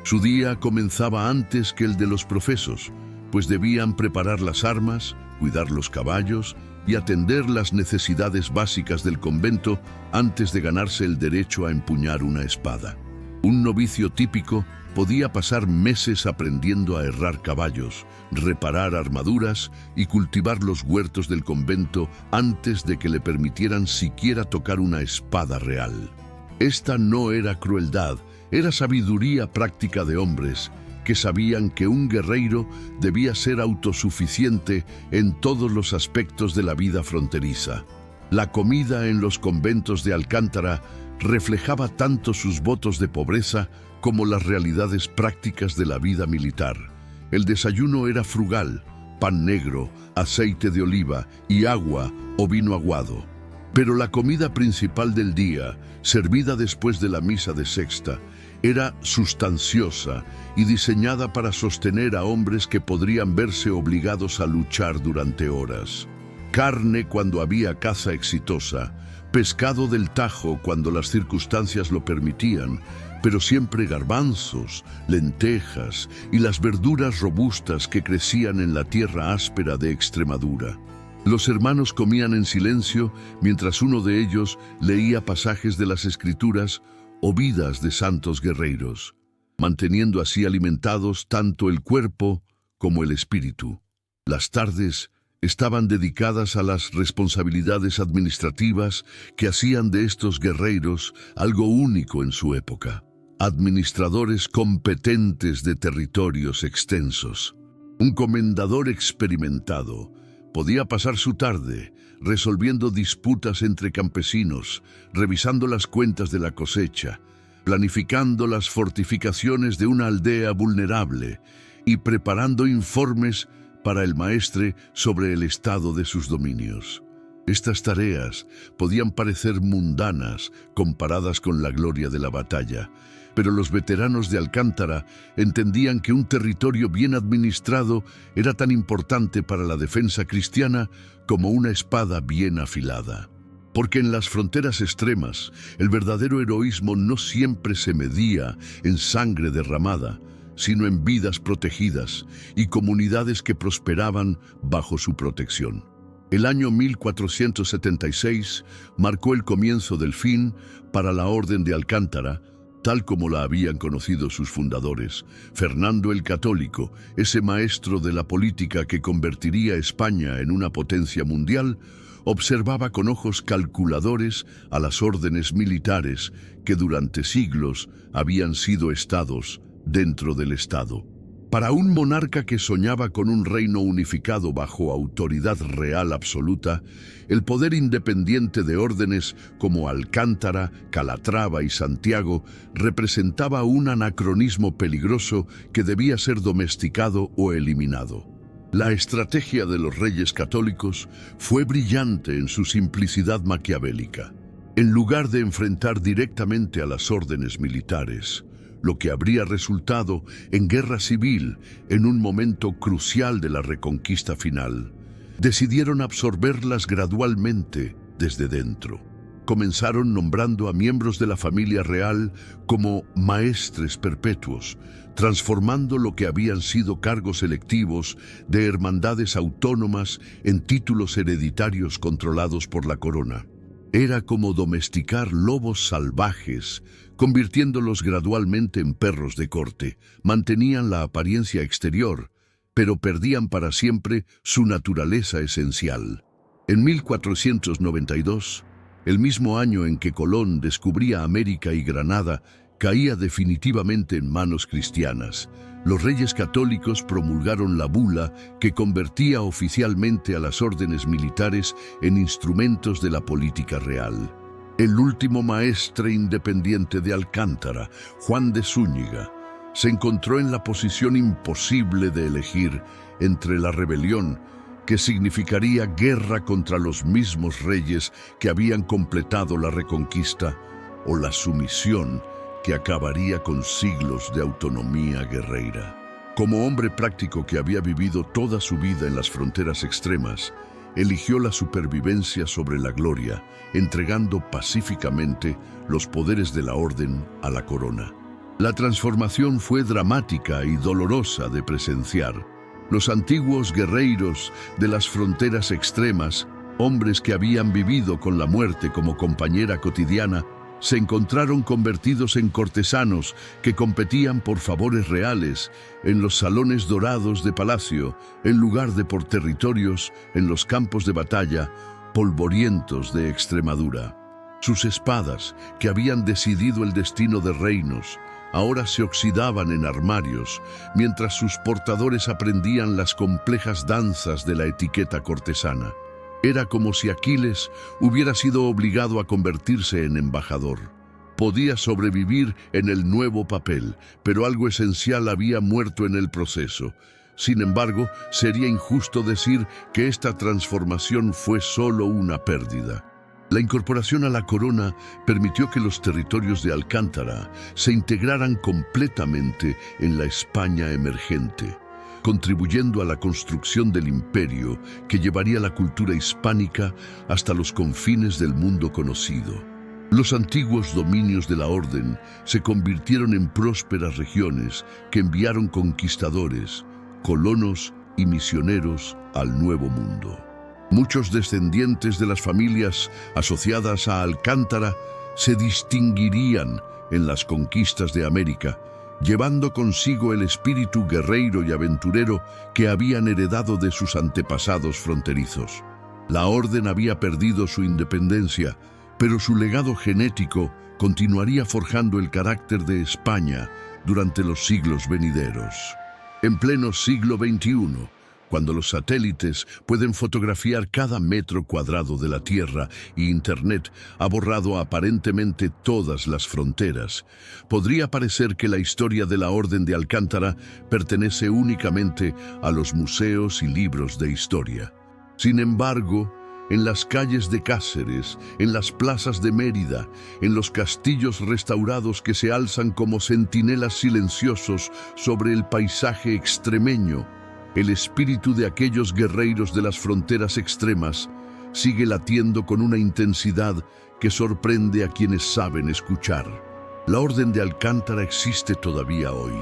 Su día comenzaba antes que el de los profesos, pues debían preparar las armas, cuidar los caballos y atender las necesidades básicas del convento antes de ganarse el derecho a empuñar una espada. Un novicio típico podía pasar meses aprendiendo a herrar caballos, reparar armaduras y cultivar los huertos del convento antes de que le permitieran siquiera tocar una espada real. Esta no era crueldad, era sabiduría práctica de hombres que sabían que un guerreiro debía ser autosuficiente en todos los aspectos de la vida fronteriza. La comida en los conventos de Alcántara reflejaba tanto sus votos de pobreza como las realidades prácticas de la vida militar. El desayuno era frugal, pan negro, aceite de oliva y agua o vino aguado. Pero la comida principal del día, servida después de la misa de sexta, era sustanciosa y diseñada para sostener a hombres que podrían verse obligados a luchar durante horas. Carne cuando había caza exitosa, pescado del Tajo cuando las circunstancias lo permitían, pero siempre garbanzos, lentejas y las verduras robustas que crecían en la tierra áspera de Extremadura. Los hermanos comían en silencio mientras uno de ellos leía pasajes de las Escrituras o vidas de santos guerreiros, manteniendo así alimentados tanto el cuerpo como el espíritu. Las tardes estaban dedicadas a las responsabilidades administrativas que hacían de estos guerreiros algo único en su época. Administradores competentes de territorios extensos. Un comendador experimentado podía pasar su tarde resolviendo disputas entre campesinos, revisando las cuentas de la cosecha, planificando las fortificaciones de una aldea vulnerable y preparando informes para el maestre sobre el estado de sus dominios. Estas tareas podían parecer mundanas comparadas con la gloria de la batalla, pero los veteranos de Alcántara entendían que un territorio bien administrado era tan importante para la defensa cristiana como una espada bien afilada. Porque en las fronteras extremas, el verdadero heroísmo no siempre se medía en sangre derramada, sino en vidas protegidas y comunidades que prosperaban bajo su protección. El año 1476 marcó el comienzo del fin para la Orden de Alcántara, tal como la habían conocido sus fundadores. Fernando el Católico, ese maestro de la política que convertiría a España en una potencia mundial, observaba con ojos calculadores a las órdenes militares que durante siglos habían sido estados dentro del Estado. Para un monarca que soñaba con un reino unificado bajo autoridad real absoluta, el poder independiente de órdenes como Alcántara, Calatrava y Santiago representaba un anacronismo peligroso que debía ser domesticado o eliminado. La estrategia de los reyes católicos fue brillante en su simplicidad maquiavélica. En lugar de enfrentar directamente a las órdenes militares, lo que habría resultado en guerra civil en un momento crucial de la reconquista final, decidieron absorberlas gradualmente desde dentro. Comenzaron nombrando a miembros de la familia real como maestres perpetuos, transformando lo que habían sido cargos electivos de hermandades autónomas en títulos hereditarios controlados por la corona. Era como domesticar lobos salvajes, convirtiéndolos gradualmente en perros de corte. Mantenían la apariencia exterior, pero perdían para siempre su naturaleza esencial. En 1492, el mismo año en que Colón descubría América y Granada caía definitivamente en manos cristianas, los reyes católicos promulgaron la bula que convertía oficialmente a las órdenes militares en instrumentos de la política real. El último maestre independiente de Alcántara, Juan de Zúñiga, se encontró en la posición imposible de elegir entre la rebelión, que significaría guerra contra los mismos reyes que habían completado la reconquista, o la sumisión que acabaría con siglos de autonomía guerreira. Como hombre práctico que había vivido toda su vida en las fronteras extremas, eligió la supervivencia sobre la gloria, entregando pacíficamente los poderes de la orden a la corona. La transformación fue dramática y dolorosa de presenciar. Los antiguos guerreiros de las fronteras extremas, hombres que habían vivido con la muerte como compañera cotidiana, se encontraron convertidos en cortesanos que competían por favores reales en los salones dorados de palacio, en lugar de por territorios en los campos de batalla polvorientos de Extremadura. Sus espadas, que habían decidido el destino de reinos, ahora se oxidaban en armarios, mientras sus portadores aprendían las complejas danzas de la etiqueta cortesana. Era como si Aquiles hubiera sido obligado a convertirse en embajador. Podía sobrevivir en el nuevo papel, pero algo esencial había muerto en el proceso. Sin embargo, sería injusto decir que esta transformación fue solo una pérdida. La incorporación a la corona permitió que los territorios de Alcántara se integraran completamente en la España emergente, contribuyendo a la construcción del imperio que llevaría la cultura hispánica hasta los confines del mundo conocido. Los antiguos dominios de la orden se convirtieron en prósperas regiones que enviaron conquistadores, colonos y misioneros al Nuevo Mundo. Muchos descendientes de las familias asociadas a Alcántara se distinguirían en las conquistas de América, llevando consigo el espíritu guerreiro y aventurero que habían heredado de sus antepasados fronterizos. La orden había perdido su independencia, pero su legado genético continuaría forjando el carácter de España durante los siglos venideros. En pleno siglo XXI, cuando los satélites pueden fotografiar cada metro cuadrado de la Tierra y Internet ha borrado aparentemente todas las fronteras, podría parecer que la historia de la Orden de Alcántara pertenece únicamente a los museos y libros de historia. Sin embargo, en las calles de Cáceres, en las plazas de Mérida, en los castillos restaurados que se alzan como centinelas silenciosos sobre el paisaje extremeño, el espíritu de aquellos guerreiros de las fronteras extremas sigue latiendo con una intensidad que sorprende a quienes saben escuchar. La Orden de Alcántara existe todavía hoy,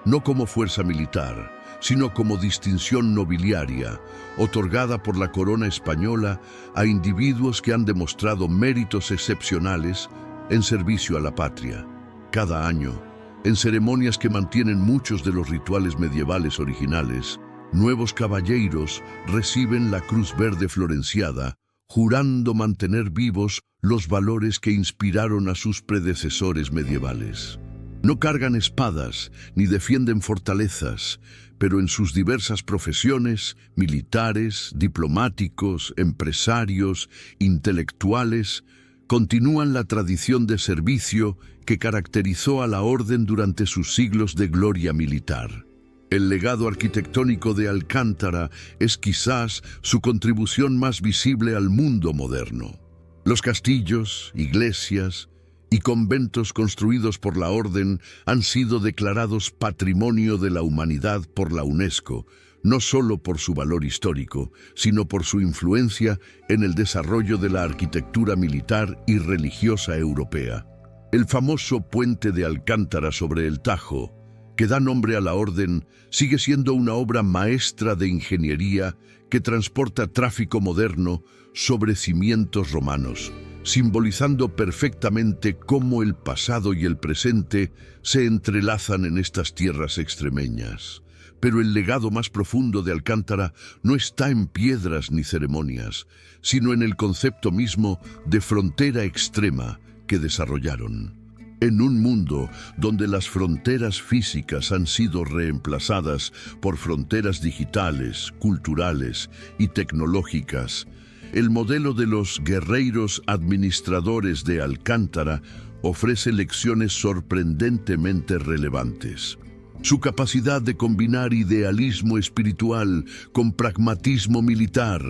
no como fuerza militar, sino como distinción nobiliaria, otorgada por la corona española a individuos que han demostrado méritos excepcionales en servicio a la patria. Cada año, en ceremonias que mantienen muchos de los rituales medievales originales, nuevos caballeros reciben la Cruz Verde florenciada, jurando mantener vivos los valores que inspiraron a sus predecesores medievales. No cargan espadas ni defienden fortalezas, pero en sus diversas profesiones, militares, diplomáticos, empresarios, intelectuales, continúan la tradición de servicio que caracterizó a la orden durante sus siglos de gloria militar. El legado arquitectónico de Alcántara es quizás su contribución más visible al mundo moderno. Los castillos, iglesias y conventos construidos por la Orden han sido declarados Patrimonio de la Humanidad por la UNESCO, no solo por su valor histórico, sino por su influencia en el desarrollo de la arquitectura militar y religiosa europea. El famoso puente de Alcántara sobre el Tajo, que da nombre a la orden, sigue siendo una obra maestra de ingeniería que transporta tráfico moderno sobre cimientos romanos, simbolizando perfectamente cómo el pasado y el presente se entrelazan en estas tierras extremeñas. Pero el legado más profundo de Alcántara no está en piedras ni ceremonias, sino en el concepto mismo de frontera extrema que desarrollaron. En un mundo donde las fronteras físicas han sido reemplazadas por fronteras digitales, culturales y tecnológicas, el modelo de los guerreiros administradores de Alcántara ofrece lecciones sorprendentemente relevantes. Su capacidad de combinar idealismo espiritual con pragmatismo militar,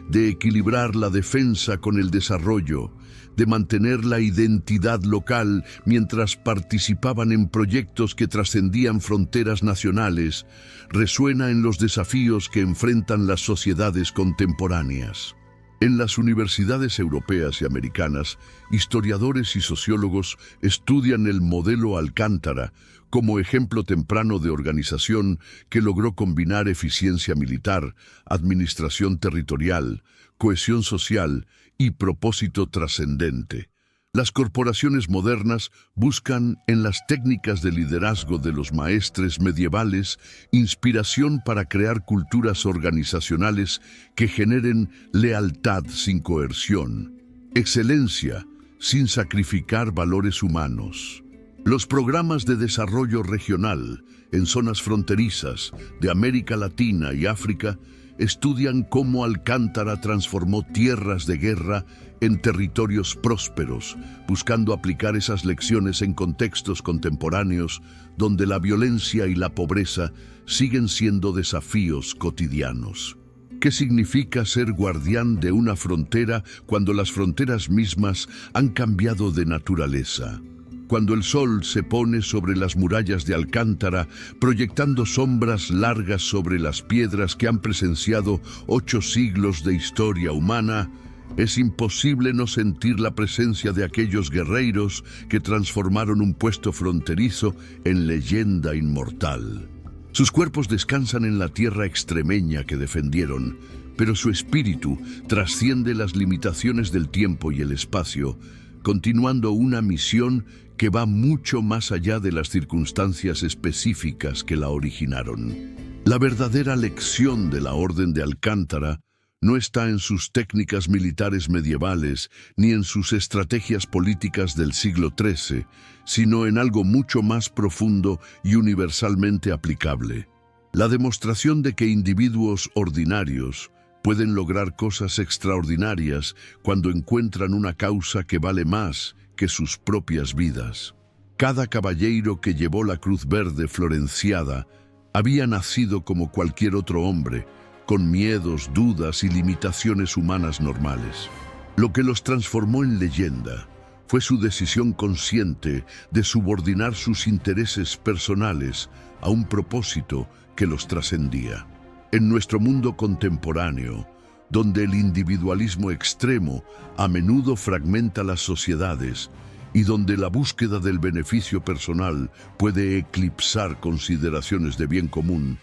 de equilibrar la defensa con el desarrollo, de mantener la identidad local mientras participaban en proyectos que trascendían fronteras nacionales, resuena en los desafíos que enfrentan las sociedades contemporáneas. En las universidades europeas y americanas, historiadores y sociólogos estudian el modelo Alcántara como ejemplo temprano de organización que logró combinar eficiencia militar, administración territorial, cohesión social y propósito trascendente. Las corporaciones modernas buscan en las técnicas de liderazgo de los maestres medievales inspiración para crear culturas organizacionales que generen lealtad sin coerción, excelencia sin sacrificar valores humanos. Los programas de desarrollo regional en zonas fronterizas de América Latina y África estudian cómo Alcántara transformó tierras de guerra en territorios prósperos, buscando aplicar esas lecciones en contextos contemporáneos donde la violencia y la pobreza siguen siendo desafíos cotidianos. ¿Qué significa ser guardián de una frontera cuando las fronteras mismas han cambiado de naturaleza? Cuando el sol se pone sobre las murallas de Alcántara, proyectando sombras largas sobre las piedras que han presenciado 8 siglos de historia humana, es imposible no sentir la presencia de aquellos guerreros que transformaron un puesto fronterizo en leyenda inmortal. Sus cuerpos descansan en la tierra extremeña que defendieron, pero su espíritu trasciende las limitaciones del tiempo y el espacio, continuando una misión que va mucho más allá de las circunstancias específicas que la originaron. La verdadera lección de la Orden de Alcántara no está en sus técnicas militares medievales ni en sus estrategias políticas del siglo XIII, sino en algo mucho más profundo y universalmente aplicable. La demostración de que individuos ordinarios pueden lograr cosas extraordinarias cuando encuentran una causa que vale más que sus propias vidas. Cada caballero que llevó la Cruz Verde florenciada había nacido como cualquier otro hombre, con miedos, dudas y limitaciones humanas normales. Lo que los transformó en leyenda fue su decisión consciente de subordinar sus intereses personales a un propósito que los trascendía. En nuestro mundo contemporáneo, donde el individualismo extremo a menudo fragmenta las sociedades y donde la búsqueda del beneficio personal puede eclipsar consideraciones de bien común,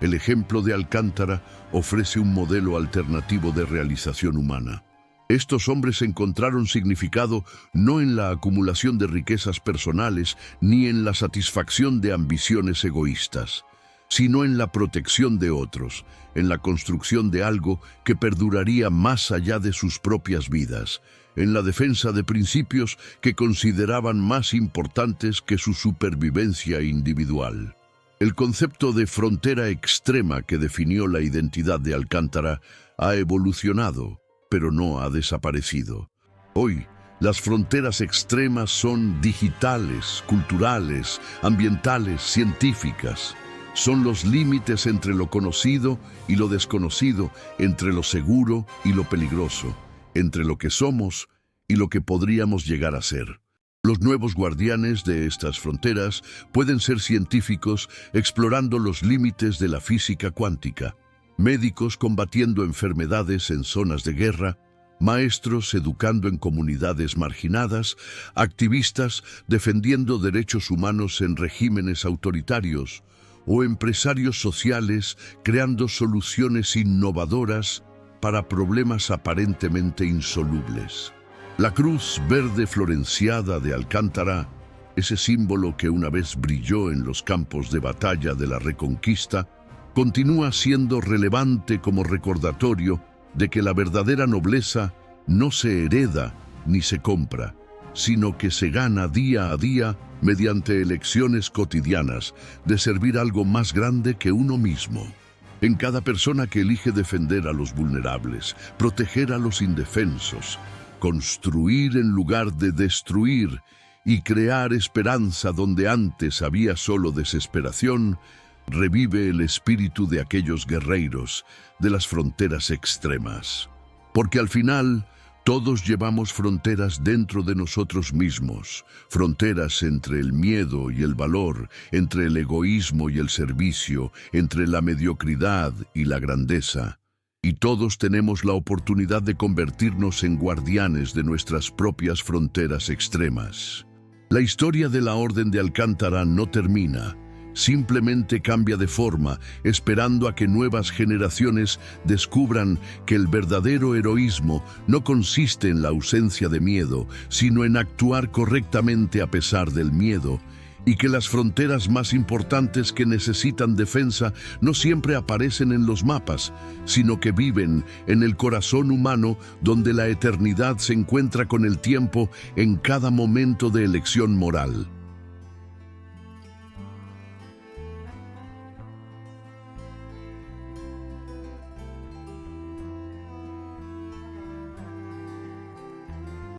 el ejemplo de Alcántara ofrece un modelo alternativo de realización humana. Estos hombres encontraron significado no en la acumulación de riquezas personales ni en la satisfacción de ambiciones egoístas, sino en la protección de otros, en la construcción de algo que perduraría más allá de sus propias vidas, en la defensa de principios que consideraban más importantes que su supervivencia individual. El concepto de frontera extrema que definió la identidad de Alcántara ha evolucionado, pero no ha desaparecido. Hoy, las fronteras extremas son digitales, culturales, ambientales, científicas. Son los límites entre lo conocido y lo desconocido, entre lo seguro y lo peligroso, entre lo que somos y lo que podríamos llegar a ser. Los nuevos guardianes de estas fronteras pueden ser científicos explorando los límites de la física cuántica, médicos combatiendo enfermedades en zonas de guerra, maestros educando en comunidades marginadas, activistas defendiendo derechos humanos en regímenes autoritarios, o empresarios sociales creando soluciones innovadoras para problemas aparentemente insolubles. La cruz verde florenciada de Alcántara, ese símbolo que una vez brilló en los campos de batalla de la Reconquista, continúa siendo relevante como recordatorio de que la verdadera nobleza no se hereda ni se compra, sino que se gana día a día mediante elecciones cotidianas de servir algo más grande que uno mismo. En cada persona que elige defender a los vulnerables, proteger a los indefensos, construir en lugar de destruir y crear esperanza donde antes había solo desesperación, revive el espíritu de aquellos guerreros de las fronteras extremas. Porque al final, todos llevamos fronteras dentro de nosotros mismos, fronteras entre el miedo y el valor, entre el egoísmo y el servicio, entre la mediocridad y la grandeza. Y todos tenemos la oportunidad de convertirnos en guardianes de nuestras propias fronteras extremas. La historia de la Orden de Alcántara no termina. Simplemente cambia de forma, esperando a que nuevas generaciones descubran que el verdadero heroísmo no consiste en la ausencia de miedo, sino en actuar correctamente a pesar del miedo, y que las fronteras más importantes que necesitan defensa no siempre aparecen en los mapas, sino que viven en el corazón humano donde la eternidad se encuentra con el tiempo en cada momento de elección moral.